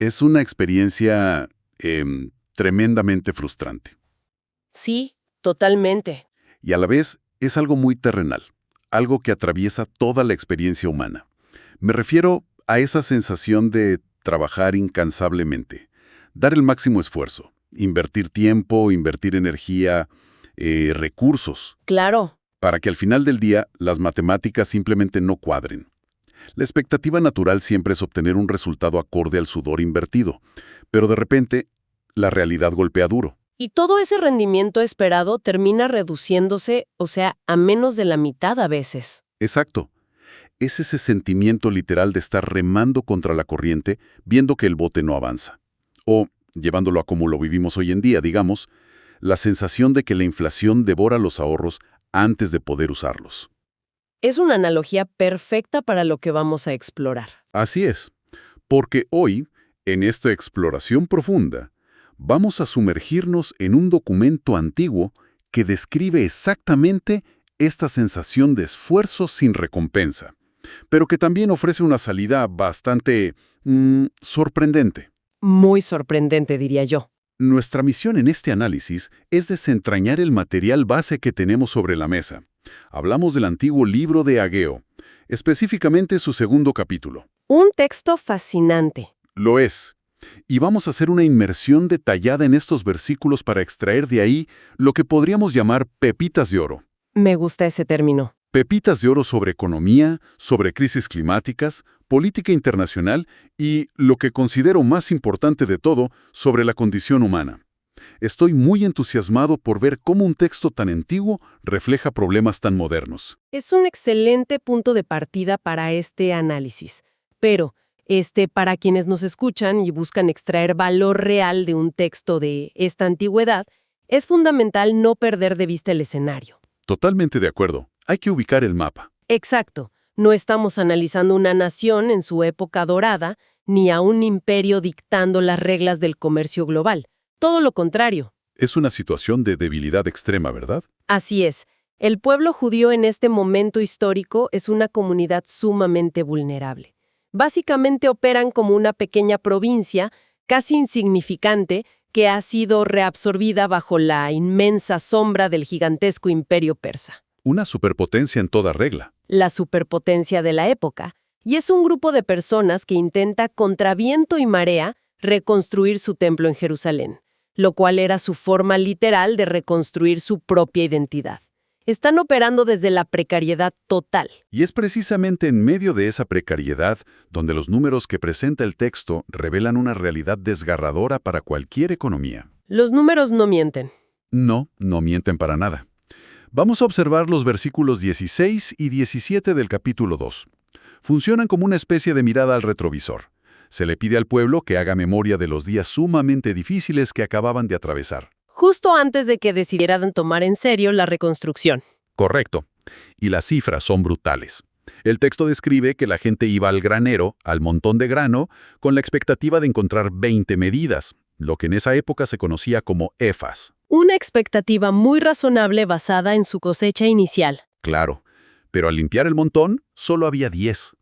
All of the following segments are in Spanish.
Es una experiencia tremendamente frustrante. Sí, totalmente. Y a la vez es algo muy terrenal, algo que atraviesa toda la experiencia humana. Me refiero a esa sensación de trabajar incansablemente, dar el máximo esfuerzo, invertir tiempo, invertir energía, recursos, Claro. para que al final del día las matemáticas simplemente no cuadren. La expectativa natural siempre es obtener un resultado acorde al sudor invertido, pero de repente la realidad golpea duro. Y todo ese rendimiento esperado termina reduciéndose, o sea, a menos de la mitad a veces. Exacto. Es ese sentimiento literal de estar remando contra la corriente, viendo que el bote no avanza. O, llevándolo a como lo vivimos hoy en día, digamos, la sensación de que la inflación devora los ahorros antes de poder usarlos. Es una analogía perfecta para lo que vamos a explorar. Así es, porque hoy, en esta exploración profunda, vamos a sumergirnos en un documento antiguo que describe exactamente esta sensación de esfuerzo sin recompensa, pero que también ofrece una salida bastante sorprendente. Muy sorprendente, diría yo. Nuestra misión en este análisis es desentrañar el material base que tenemos sobre la mesa. Hablamos del antiguo libro de Ageo, específicamente su segundo capítulo. Un texto fascinante. Lo es. Y vamos a hacer una inmersión detallada en estos versículos para extraer de ahí lo que podríamos llamar pepitas de oro. Me gusta ese término. Pepitas de oro sobre economía, sobre crisis climáticas, política internacional y, lo que considero más importante de todo, sobre la condición humana. Estoy muy entusiasmado por ver cómo un texto tan antiguo refleja problemas tan modernos. Es un excelente punto de partida para este análisis. Pero, para quienes nos escuchan y buscan extraer valor real de un texto de esta antigüedad, es fundamental no perder de vista el escenario. Totalmente de acuerdo. Hay que ubicar el mapa. Exacto. No estamos analizando una nación en su época dorada, ni a un imperio dictando las reglas del comercio global. Todo lo contrario. Es una situación de debilidad extrema, ¿verdad? Así es. El pueblo judío en este momento histórico es una comunidad sumamente vulnerable. Básicamente operan como una pequeña provincia, casi insignificante, que ha sido reabsorbida bajo la inmensa sombra del gigantesco imperio persa. Una superpotencia en toda regla. La superpotencia de la época, y es un grupo de personas que intenta contra viento y marea reconstruir su templo en Jerusalén, lo cual era su forma literal de reconstruir su propia identidad. Están operando desde la precariedad total. Y es precisamente en medio de esa precariedad donde los números que presenta el texto revelan una realidad desgarradora para cualquier economía. Los números no mienten. No, no mienten para nada. Vamos a observar los versículos 16 y 17 del capítulo 2. Funcionan como una especie de mirada al retrovisor. Se le pide al pueblo que haga memoria de los días sumamente difíciles que acababan de atravesar. Justo antes de que decidieran tomar en serio la reconstrucción. Correcto. Y las cifras son brutales. El texto describe que la gente iba al granero, al montón de grano, con la expectativa de encontrar 20 medidas, lo que en esa época se conocía como efas. Una expectativa muy razonable basada en su cosecha inicial. Claro, pero al limpiar el montón, solo había 10.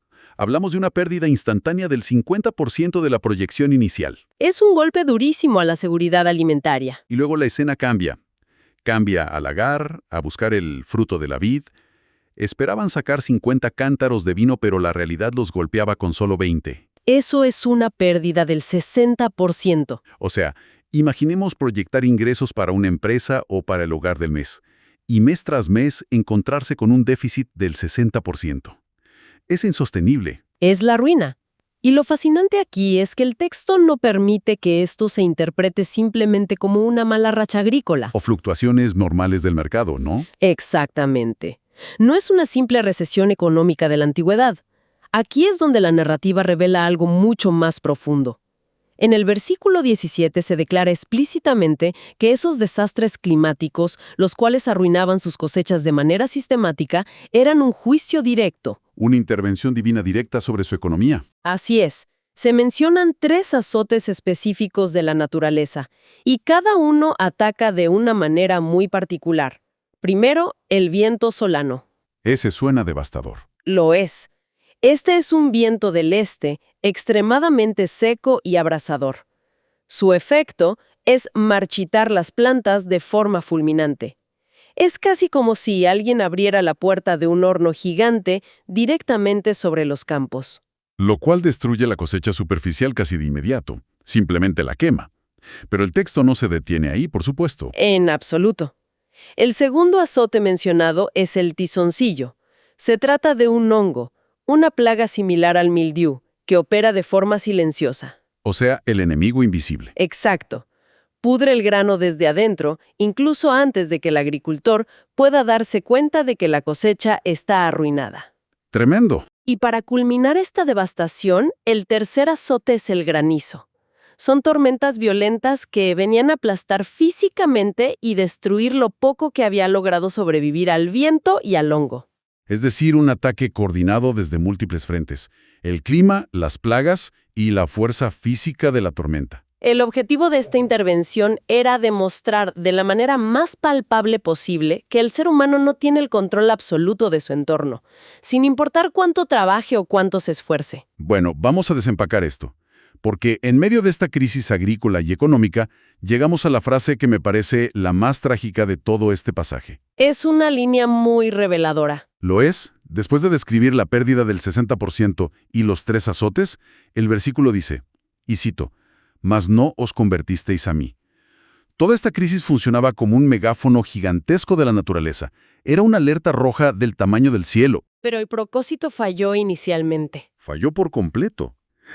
Hablamos de una pérdida instantánea del 50% de la proyección inicial. Es un golpe durísimo a la seguridad alimentaria. Y luego la escena cambia. Cambia al lagar, a buscar el fruto de la vid. Esperaban sacar 50 cántaros de vino, pero la realidad los golpeaba con solo 20. Eso es una pérdida del 60%. O sea, imaginemos proyectar ingresos para una empresa o para el hogar del mes, y mes tras mes encontrarse con un déficit del 60%. Es insostenible. Es la ruina. Y lo fascinante aquí es que el texto no permite que esto se interprete simplemente como una mala racha agrícola. O fluctuaciones normales del mercado, ¿no? Exactamente. No es una simple recesión económica de la antigüedad. Aquí es donde la narrativa revela algo mucho más profundo. En el versículo 17 se declara explícitamente que esos desastres climáticos, los cuales arruinaban sus cosechas de manera sistemática, eran un juicio directo. Una intervención divina directa sobre su economía. Así es. Se mencionan 3 azotes específicos de la naturaleza, y cada uno ataca de una manera muy particular. Primero, el viento solano. Ese suena devastador. Lo es. Este es un viento del este extremadamente seco y abrasador. Su efecto es marchitar las plantas de forma fulminante. Es casi como si alguien abriera la puerta de un horno gigante directamente sobre los campos. Lo cual destruye la cosecha superficial casi de inmediato, simplemente la quema. Pero el texto no se detiene ahí, por supuesto. En absoluto. El segundo azote mencionado es el tizoncillo. Se trata de un hongo, una plaga similar al mildiu, que opera de forma silenciosa. O sea, el enemigo invisible. Exacto. Pudre el grano desde adentro, incluso antes de que el agricultor pueda darse cuenta de que la cosecha está arruinada. Tremendo. Y para culminar esta devastación, el tercer azote es el granizo. Son tormentas violentas que venían a aplastar físicamente y destruir lo poco que había logrado sobrevivir al viento y al hongo. Es decir, un ataque coordinado desde múltiples frentes. El clima, las plagas y la fuerza física de la tormenta. El objetivo de esta intervención era demostrar de la manera más palpable posible que el ser humano no tiene el control absoluto de su entorno, sin importar cuánto trabaje o cuánto se esfuerce. Bueno, vamos a desempacar esto. Porque en medio de esta crisis agrícola y económica, llegamos a la frase que me parece la más trágica de todo este pasaje. Es una línea muy reveladora. Lo es, después de describir la pérdida del 60% y los 3 azotes, el versículo dice, y cito, «Mas no os convertisteis a mí». Toda esta crisis funcionaba como un megáfono gigantesco de la naturaleza. Era una alerta roja del tamaño del cielo. Pero el propósito falló inicialmente. Falló por completo.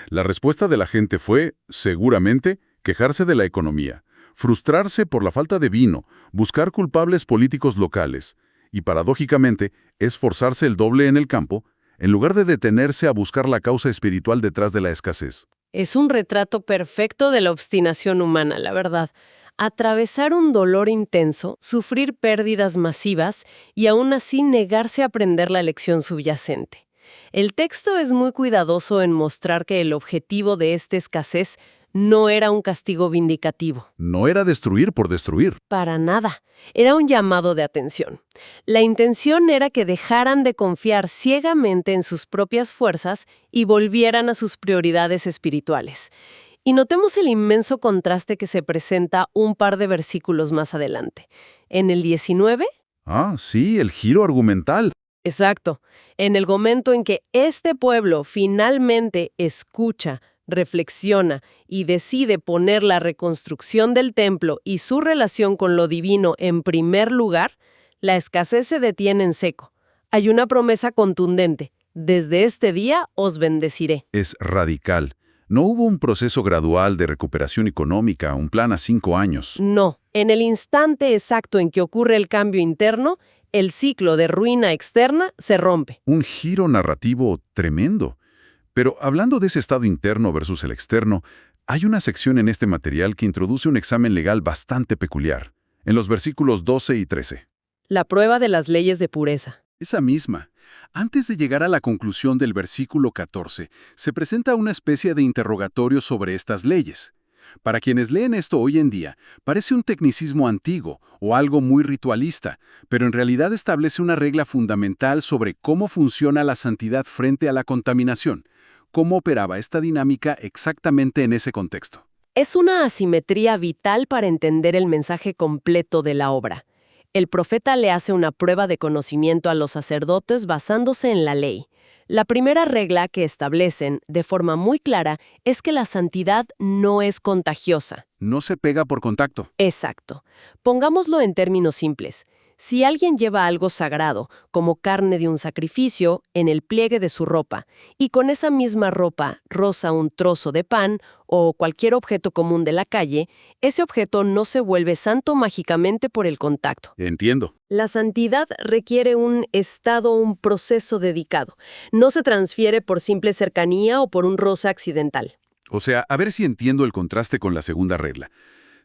La respuesta de la gente fue, seguramente, quejarse de la economía, frustrarse por la falta de vino, buscar culpables políticos locales y, paradójicamente, esforzarse el doble en el campo, en lugar de detenerse a buscar la causa espiritual detrás de la escasez. Es un retrato perfecto de la obstinación humana, la verdad. Atravesar un dolor intenso, sufrir pérdidas masivas y aún así negarse a aprender la lección subyacente. El texto es muy cuidadoso en mostrar que el objetivo de esta escasez no era un castigo vindicativo. No era destruir por destruir. Para nada. Era un llamado de atención. La intención era que dejaran de confiar ciegamente en sus propias fuerzas y volvieran a sus prioridades espirituales. Y notemos el inmenso contraste que se presenta un par de versículos más adelante. En el 19... Ah, sí, el giro argumental. Exacto. En el momento en que este pueblo finalmente escucha, reflexiona y decide poner la reconstrucción del templo y su relación con lo divino en primer lugar, la escasez se detiene en seco. Hay una promesa contundente. Desde este día os bendeciré. Es radical. No hubo un proceso gradual de recuperación económica, un plan a 5 años. No. En el instante exacto en que ocurre el cambio interno, el ciclo de ruina externa se rompe. Un giro narrativo tremendo. Pero hablando de ese estado interno versus el externo, hay una sección en este material que introduce un examen legal bastante peculiar, en los versículos 12 y 13. La prueba de las leyes de pureza. Esa misma. Antes de llegar a la conclusión del versículo 14, se presenta una especie de interrogatorio sobre estas leyes. Para quienes leen esto hoy en día, parece un tecnicismo antiguo o algo muy ritualista, pero en realidad establece una regla fundamental sobre cómo funciona la santidad frente a la contaminación. ¿Cómo operaba esta dinámica exactamente en ese contexto? Es una asimetría vital para entender el mensaje completo de la obra. El profeta le hace una prueba de conocimiento a los sacerdotes basándose en la ley. La primera regla que establecen, de forma muy clara, es que la santidad no es contagiosa. No se pega por contacto. Exacto. Pongámoslo en términos simples. Si alguien lleva algo sagrado, como carne de un sacrificio, en el pliegue de su ropa, y con esa misma ropa roza un trozo de pan o cualquier objeto común de la calle, ese objeto no se vuelve santo mágicamente por el contacto. Entiendo. La santidad requiere un estado, un proceso dedicado. No se transfiere por simple cercanía o por un roce accidental. O sea, a ver si entiendo el contraste con la segunda regla.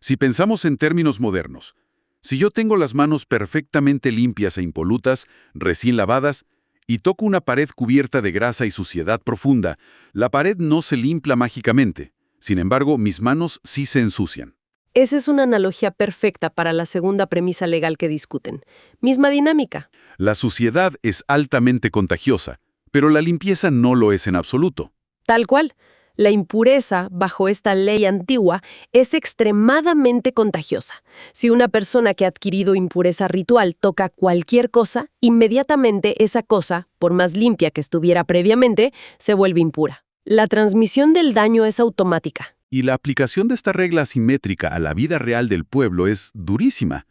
Si pensamos en términos modernos, si yo tengo las manos perfectamente limpias e impolutas, recién lavadas, y toco una pared cubierta de grasa y suciedad profunda, la pared no se limpia mágicamente. Sin embargo, mis manos sí se ensucian. Esa es una analogía perfecta para la segunda premisa legal que discuten. Misma dinámica. La suciedad es altamente contagiosa, Pero la limpieza no lo es en absoluto. Tal cual. La impureza, bajo esta ley antigua, es extremadamente contagiosa. Si una persona que ha adquirido impureza ritual toca cualquier cosa, inmediatamente esa cosa, por más limpia que estuviera previamente, se vuelve impura. La transmisión del daño es automática. Y la aplicación de esta regla asimétrica a la vida real del pueblo es durísima.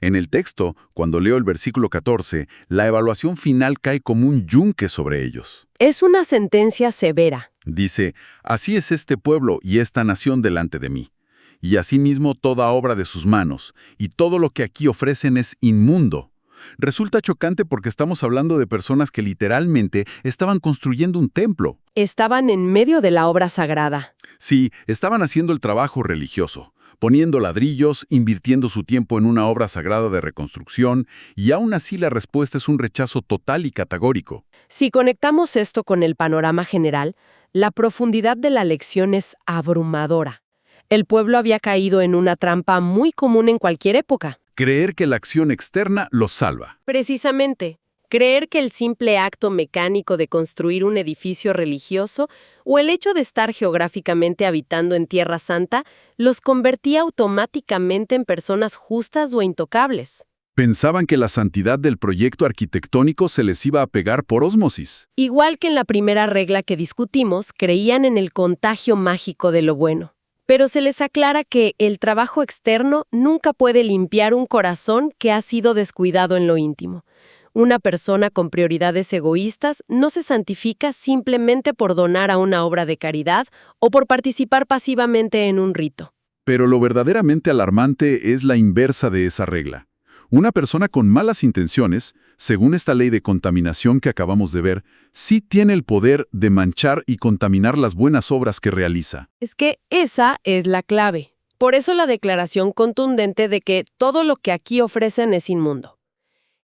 En el texto, cuando leo el versículo 14, la evaluación final cae como un yunque sobre ellos. Es una sentencia severa. Dice, así es este pueblo y esta nación delante de mí. Y asimismo toda obra de sus manos, y todo lo que aquí ofrecen es inmundo. Resulta chocante porque estamos hablando de personas que literalmente estaban construyendo un templo. Estaban en medio de la obra sagrada. Sí, estaban haciendo el trabajo religioso, poniendo ladrillos, invirtiendo su tiempo en una obra sagrada de reconstrucción, y aún así la respuesta es un rechazo total y categórico. Si conectamos esto con el panorama general, la profundidad de la lección es abrumadora. El pueblo había caído en una trampa muy común en cualquier época. Creer que la acción externa los salva. Precisamente, creer que el simple acto mecánico de construir un edificio religioso o el hecho de estar geográficamente habitando en Tierra Santa los convertía automáticamente en personas justas o intocables. Pensaban que la santidad del proyecto arquitectónico se les iba a pegar por ósmosis. Igual que en la primera regla que discutimos, creían en el contagio mágico de lo bueno. Pero se les aclara que el trabajo externo nunca puede limpiar un corazón que ha sido descuidado en lo íntimo. Una persona con prioridades egoístas no se santifica simplemente por donar a una obra de caridad o por participar pasivamente en un rito. Pero lo verdaderamente alarmante es la inversa de esa regla. Una persona con malas intenciones, según esta ley de contaminación que acabamos de ver, sí tiene el poder de manchar y contaminar las buenas obras que realiza. Es que esa es la clave. Por eso la declaración contundente de que todo lo que aquí ofrecen es inmundo.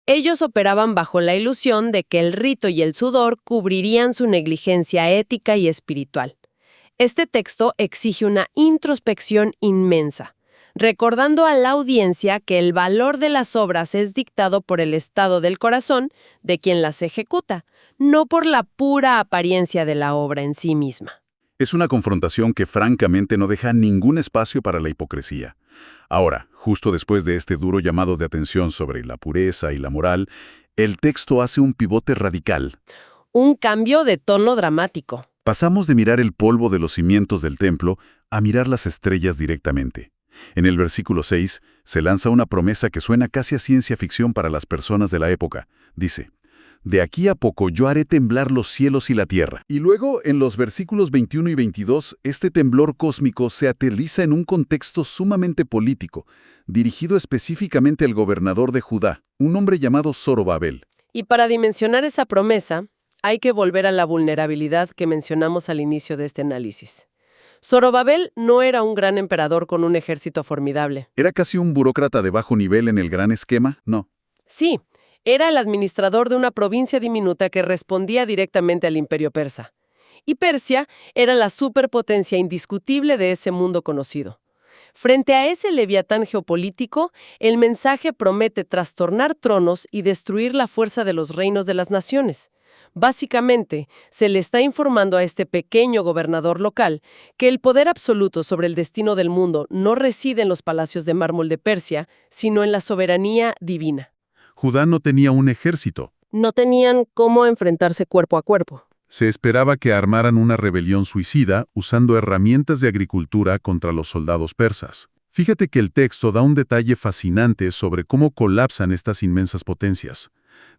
Ellos operaban bajo la ilusión de que el rito y el sudor cubrirían su negligencia ética y espiritual. Este texto exige una introspección inmensa, recordando a la audiencia que el valor de las obras es dictado por el estado del corazón de quien las ejecuta, no por la pura apariencia de la obra en sí misma. Es una confrontación que francamente no deja ningún espacio para la hipocresía. Ahora, justo después de este duro llamado de atención sobre la pureza y la moral, el texto hace un pivote radical. Un cambio de tono dramático. Pasamos de mirar el polvo de los cimientos del templo a mirar las estrellas directamente. En el versículo 6 se lanza una promesa que suena casi a ciencia ficción para las personas de la época. Dice, de aquí a poco yo haré temblar los cielos y la tierra. Y luego, en los versículos 21 y 22, este temblor cósmico se aterriza en un contexto sumamente político, dirigido específicamente al gobernador de Judá, un hombre llamado Zorobabel. Y para dimensionar esa promesa, hay que volver a la vulnerabilidad que mencionamos al inicio de este análisis. Zorobabel no era un gran emperador con un ejército formidable. ¿Era casi un burócrata de bajo nivel en el gran esquema? No. Sí, era el administrador de una provincia diminuta que respondía directamente al imperio persa. Y Persia era la superpotencia indiscutible de ese mundo conocido. Frente a ese leviatán geopolítico, el mensaje promete trastornar tronos y destruir la fuerza de los reinos de las naciones. Básicamente, se le está informando a este pequeño gobernador local que el poder absoluto sobre el destino del mundo no reside en los palacios de mármol de Persia, sino en la soberanía divina. Judá no tenía un ejército. No tenían cómo enfrentarse cuerpo a cuerpo. Se esperaba que armaran una rebelión suicida usando herramientas de agricultura contra los soldados persas. Fíjate que el texto da un detalle fascinante sobre cómo colapsan estas inmensas potencias.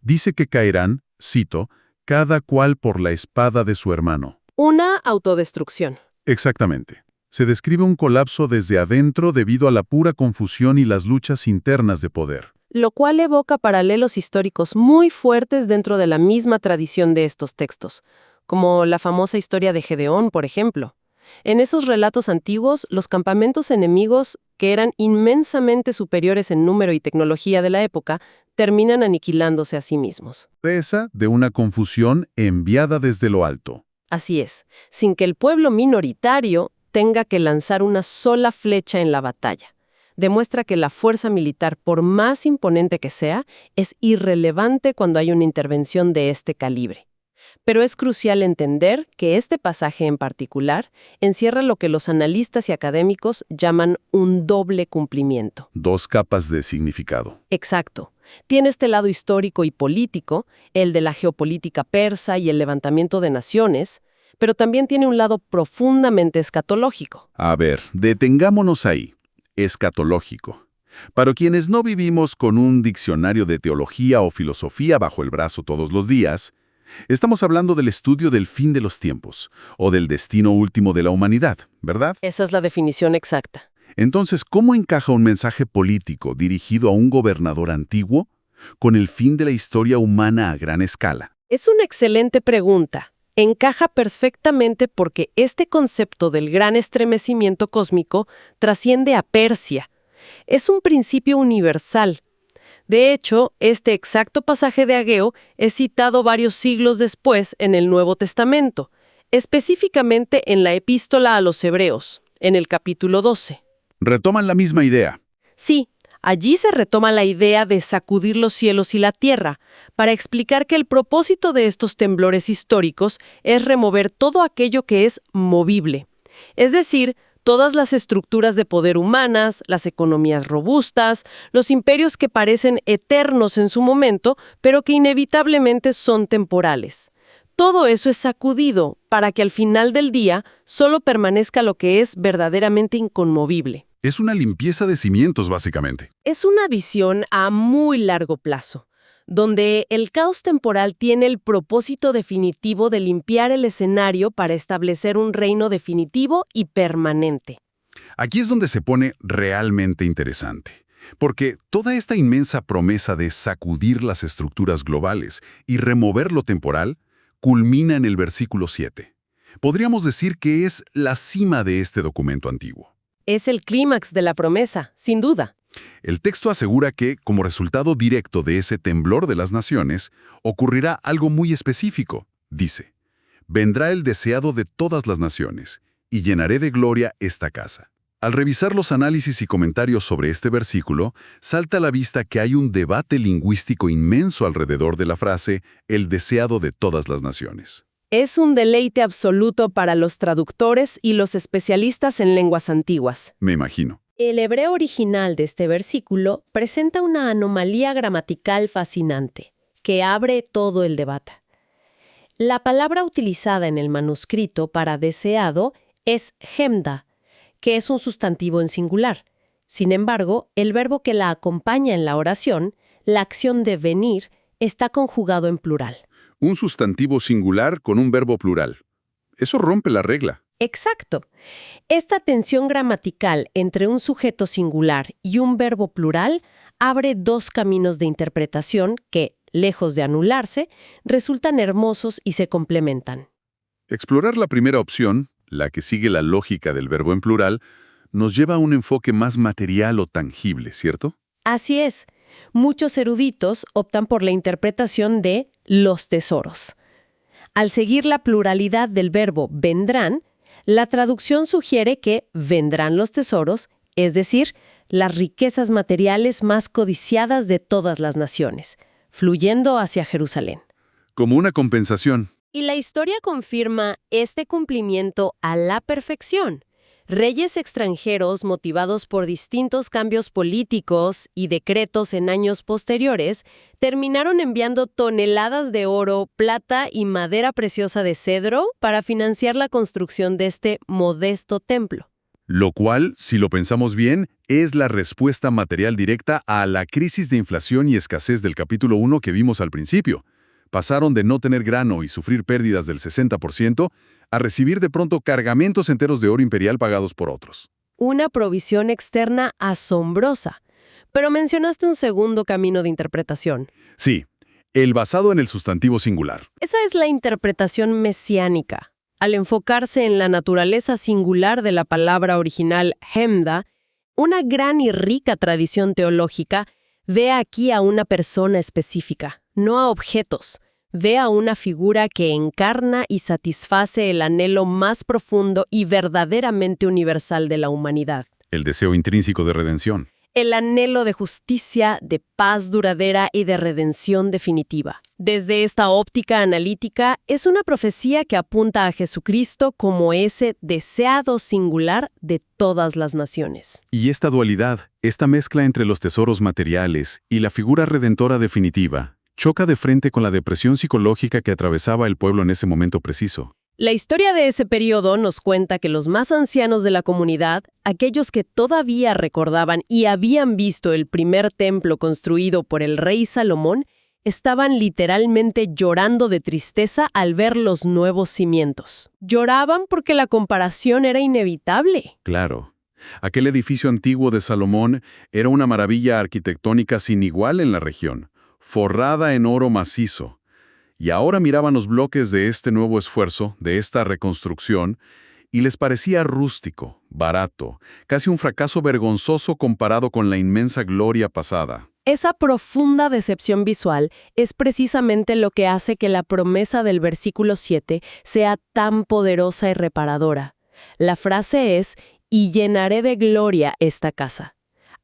Dice que caerán, cito, cada cual por la espada de su hermano. Una autodestrucción. Exactamente. Se describe un colapso desde adentro debido a la pura confusión y las luchas internas de poder. Lo cual evoca paralelos históricos muy fuertes dentro de la misma tradición de estos textos, como la famosa historia de Gedeón, por ejemplo. En esos relatos antiguos, los campamentos enemigos, que eran inmensamente superiores en número y tecnología de la época, terminan aniquilándose a sí mismos. Presa de una confusión enviada desde lo alto. Así es, sin que el pueblo minoritario tenga que lanzar una sola flecha en la batalla. Demuestra que la fuerza militar, por más imponente que sea, es irrelevante cuando hay una intervención de este calibre. Pero es crucial entender que este pasaje en particular encierra lo que los analistas y académicos llaman un doble cumplimiento. Dos capas de significado. Exacto. Tiene este lado histórico y político, el de la geopolítica persa y el levantamiento de naciones, pero también tiene un lado profundamente escatológico. A ver, detengámonos ahí. Escatológico. Para quienes no vivimos con un diccionario de teología o filosofía bajo el brazo todos los días, estamos hablando del estudio del fin de los tiempos, o del destino último de la humanidad, ¿verdad? Esa es la definición exacta. Entonces, ¿cómo encaja un mensaje político dirigido a un gobernador antiguo con el fin de la historia humana a gran escala? Es una excelente pregunta. Encaja perfectamente porque este concepto del gran estremecimiento cósmico trasciende a Persia. Es un principio universal. De hecho, este exacto pasaje de Ageo es citado varios siglos después en el Nuevo Testamento, específicamente en la Epístola a los Hebreos, en el capítulo 12. Retoman la misma idea. Sí, allí se retoma la idea de sacudir los cielos y la tierra, para explicar que el propósito de estos temblores históricos es remover todo aquello que es movible. Es decir, todas las estructuras de poder humanas, las economías robustas, los imperios que parecen eternos en su momento, pero que inevitablemente son temporales. Todo eso es sacudido para que al final del día solo permanezca lo que es verdaderamente inconmovible. Es una limpieza de cimientos, básicamente. Es una visión a muy largo plazo, donde el caos temporal tiene el propósito definitivo de limpiar el escenario para establecer un reino definitivo y permanente. Aquí es donde se pone realmente interesante, porque toda esta inmensa promesa de sacudir las estructuras globales y remover lo temporal culmina en el versículo 7. Podríamos decir que es la cima de este documento antiguo. Es el clímax de la promesa, sin duda. El texto asegura que, como resultado directo de ese temblor de las naciones, ocurrirá algo muy específico. Dice, «Vendrá el deseado de todas las naciones, y llenaré de gloria esta casa». Al revisar los análisis y comentarios sobre este versículo, salta a la vista que hay un debate lingüístico inmenso alrededor de la frase «el deseado de todas las naciones». Es un deleite absoluto para los traductores y los especialistas en lenguas antiguas. Me imagino. El hebreo original de este versículo presenta una anomalía gramatical fascinante, que abre todo el debate. La palabra utilizada en el manuscrito para deseado es hemda, que es un sustantivo en singular. Sin embargo, el verbo que la acompaña en la oración, la acción de venir, está conjugado en plural. Un sustantivo singular con un verbo plural. Eso rompe la regla. Exacto. Esta tensión gramatical entre un sujeto singular y un verbo plural abre dos caminos de interpretación que, lejos de anularse, resultan hermosos y se complementan. Explorar la primera opción, la que sigue la lógica del verbo en plural, nos lleva a un enfoque más material o tangible, ¿cierto? Así es. Muchos eruditos optan por la interpretación de los tesoros. Al seguir la pluralidad del verbo vendrán, la traducción sugiere que vendrán los tesoros, es decir, las riquezas materiales más codiciadas de todas las naciones, fluyendo hacia Jerusalén. Como una compensación. Y la historia confirma este cumplimiento a la perfección. Reyes extranjeros, motivados por distintos cambios políticos y decretos en años posteriores, terminaron enviando toneladas de oro, plata y madera preciosa de cedro para financiar la construcción de este modesto templo. Lo cual, si lo pensamos bien, es la respuesta material directa a la crisis de inflación y escasez del capítulo 1 que vimos al principio. Pasaron de no tener grano y sufrir pérdidas del 60% a recibir de pronto cargamentos enteros de oro imperial pagados por otros. Una provisión externa asombrosa. Pero mencionaste un segundo camino de interpretación. Sí, el basado en el sustantivo singular. Esa es la interpretación mesiánica. Al enfocarse en la naturaleza singular de la palabra original hemda, una gran y rica tradición teológica ve aquí a una persona específica, no a objetos. Ve a una figura que encarna y satisface el anhelo más profundo y verdaderamente universal de la humanidad. El deseo intrínseco de redención. el anhelo de justicia, de paz duradera y de redención definitiva. Desde esta óptica analítica, es una profecía que apunta a Jesucristo como ese deseado singular de todas las naciones. Y esta dualidad, esta mezcla entre los tesoros materiales y la figura redentora definitiva, choca de frente con la depresión psicológica que atravesaba el pueblo en ese momento preciso. La historia de ese periodo nos cuenta que los más ancianos de la comunidad, aquellos que todavía recordaban y habían visto el primer templo construido por el rey Salomón, estaban literalmente llorando de tristeza al ver los nuevos cimientos. Lloraban porque la comparación era inevitable. Claro. Aquel edificio antiguo de Salomón era una maravilla arquitectónica sin igual en la región, forrada en oro macizo. Y ahora miraban los bloques de este nuevo esfuerzo, de esta reconstrucción, y les parecía rústico, barato, casi un fracaso vergonzoso comparado con la inmensa gloria pasada. Esa profunda decepción visual es precisamente lo que hace que la promesa del versículo 7 sea tan poderosa y reparadora. La frase es, «Y llenaré de gloria esta casa».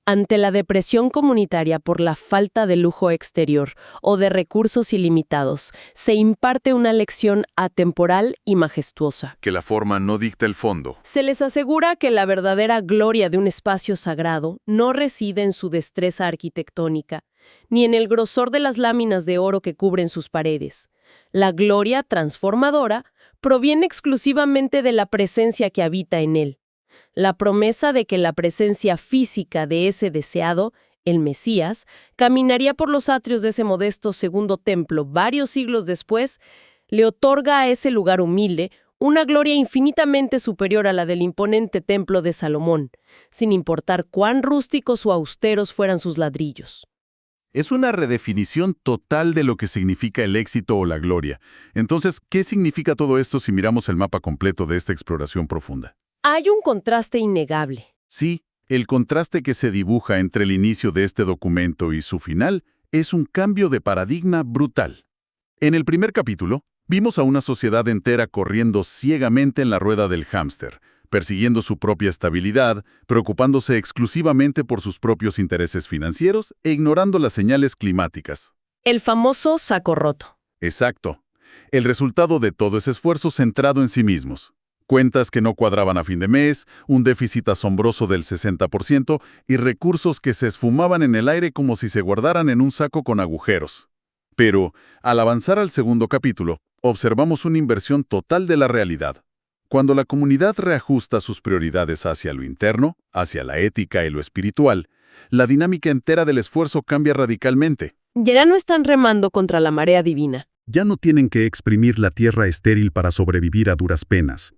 Ante la depresión comunitaria por la falta de lujo exterior o de recursos ilimitados, se imparte una lección atemporal y majestuosa. Que la forma no dicta el fondo. Se les asegura que la verdadera gloria de un espacio sagrado no reside en su destreza arquitectónica, ni en el grosor de las láminas de oro que cubren sus paredes. La gloria transformadora proviene exclusivamente de la presencia que habita en él. La promesa de que la presencia física de ese deseado, el Mesías, caminaría por los atrios de ese modesto segundo templo varios siglos después, le otorga a ese lugar humilde una gloria infinitamente superior a la del imponente templo de Salomón, sin importar cuán rústicos o austeros fueran sus ladrillos. Es una redefinición total de lo que significa el éxito o la gloria. Entonces, ¿qué significa todo esto si miramos el mapa completo de esta exploración profunda? Hay un contraste innegable. Sí, el contraste que se dibuja entre el inicio de este documento y su final es un cambio de paradigma brutal. En el primer capítulo, vimos a una sociedad entera corriendo ciegamente en la rueda del hámster, persiguiendo su propia estabilidad, preocupándose exclusivamente por sus propios intereses financieros e ignorando las señales climáticas. El famoso saco roto. Exacto. El resultado de todo ese esfuerzo centrado en sí mismos. Cuentas que no cuadraban a fin de mes, un déficit asombroso del 60% y recursos que se esfumaban en el aire como si se guardaran en un saco con agujeros. Pero, al avanzar al segundo capítulo, observamos una inversión total de la realidad. Cuando la comunidad reajusta sus prioridades hacia lo interno, hacia la ética y lo espiritual, la dinámica entera del esfuerzo cambia radicalmente. Ya no están remando contra la marea divina. Ya no tienen que exprimir la tierra estéril para sobrevivir a duras penas.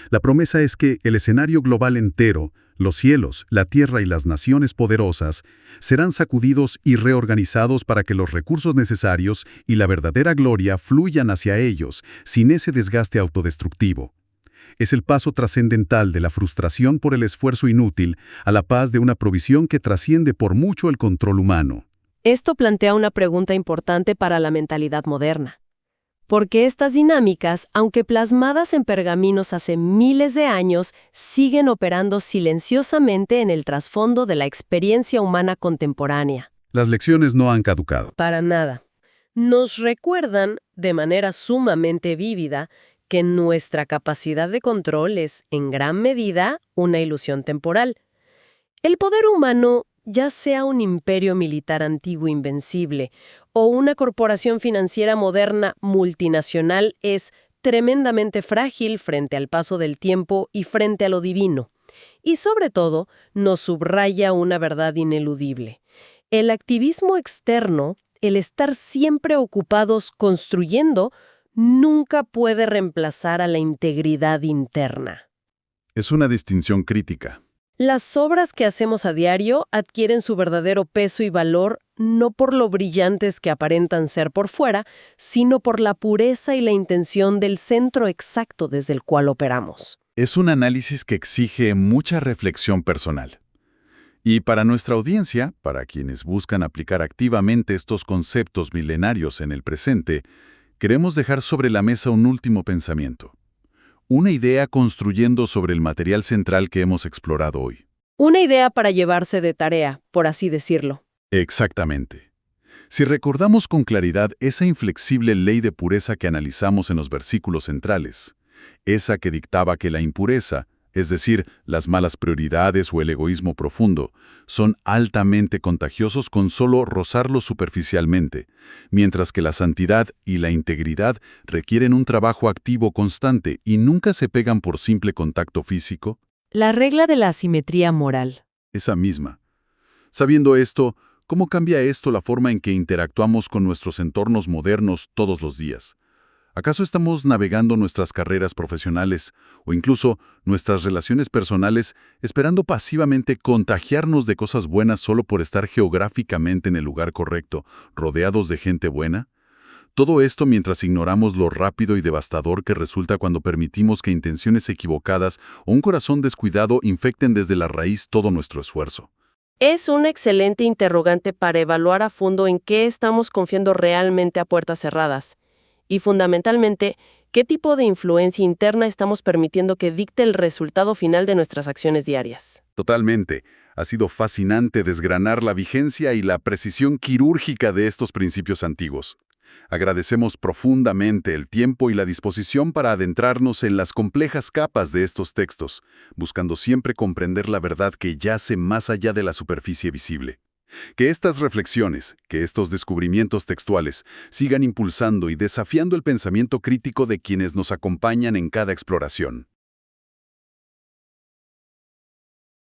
La promesa es que el escenario global entero, los cielos, la tierra y las naciones poderosas, serán sacudidos y reorganizados para que los recursos necesarios y la verdadera gloria fluyan hacia ellos, sin ese desgaste autodestructivo. Es el paso trascendental de la frustración por el esfuerzo inútil a la paz de una provisión que trasciende por mucho el control humano. Esto plantea una pregunta importante para la mentalidad moderna. Porque estas dinámicas, aunque plasmadas en pergaminos hace miles de años, siguen operando silenciosamente en el trasfondo de la experiencia humana contemporánea. Las lecciones no han caducado. Para nada. Nos recuerdan, de manera sumamente vívida, que nuestra capacidad de control es, en gran medida, una ilusión temporal. El poder humano, ya sea un imperio militar antiguo invencible o una corporación financiera moderna multinacional, es tremendamente frágil frente al paso del tiempo y frente a lo divino. Y sobre todo, nos subraya una verdad ineludible. El activismo externo, el estar siempre ocupados construyendo, nunca puede reemplazar a la integridad interna. Es una distinción crítica. Las obras que hacemos a diario adquieren su verdadero peso y valor no por lo brillantes que aparentan ser por fuera, sino por la pureza y la intención del centro exacto desde el cual operamos. Es un análisis que exige mucha reflexión personal. Y para nuestra audiencia, para quienes buscan aplicar activamente estos conceptos milenarios en el presente, queremos dejar sobre la mesa un último pensamiento. Una idea construyendo sobre el material central que hemos explorado hoy. Una idea para llevarse de tarea, por así decirlo. Exactamente. Si recordamos con claridad esa inflexible ley de pureza que analizamos en los versículos centrales, esa que dictaba que la impureza, es decir, las malas prioridades o el egoísmo profundo, son altamente contagiosos con solo rozarlos superficialmente, mientras que la santidad y la integridad requieren un trabajo activo constante y nunca se pegan por simple contacto físico. La regla de la asimetría moral. Esa misma. Sabiendo esto, ¿cómo cambia esto la forma en que interactuamos con nuestros entornos modernos todos los días? ¿Acaso estamos navegando nuestras carreras profesionales o incluso nuestras relaciones personales esperando pasivamente contagiarnos de cosas buenas solo por estar geográficamente en el lugar correcto, rodeados de gente buena? Todo esto mientras ignoramos lo rápido y devastador que resulta cuando permitimos que intenciones equivocadas o un corazón descuidado infecten desde la raíz todo nuestro esfuerzo. Es un excelente interrogante para evaluar a fondo en qué estamos confiando realmente a puertas cerradas. Y fundamentalmente, ¿qué tipo de influencia interna estamos permitiendo que dicte el resultado final de nuestras acciones diarias? Totalmente. Ha sido fascinante desgranar la vigencia y la precisión quirúrgica de estos principios antiguos. Agradecemos profundamente el tiempo y la disposición para adentrarnos en las complejas capas de estos textos, buscando siempre comprender la verdad que yace más allá de la superficie visible. Que estas reflexiones, que estos descubrimientos textuales, sigan impulsando y desafiando el pensamiento crítico de quienes nos acompañan en cada exploración.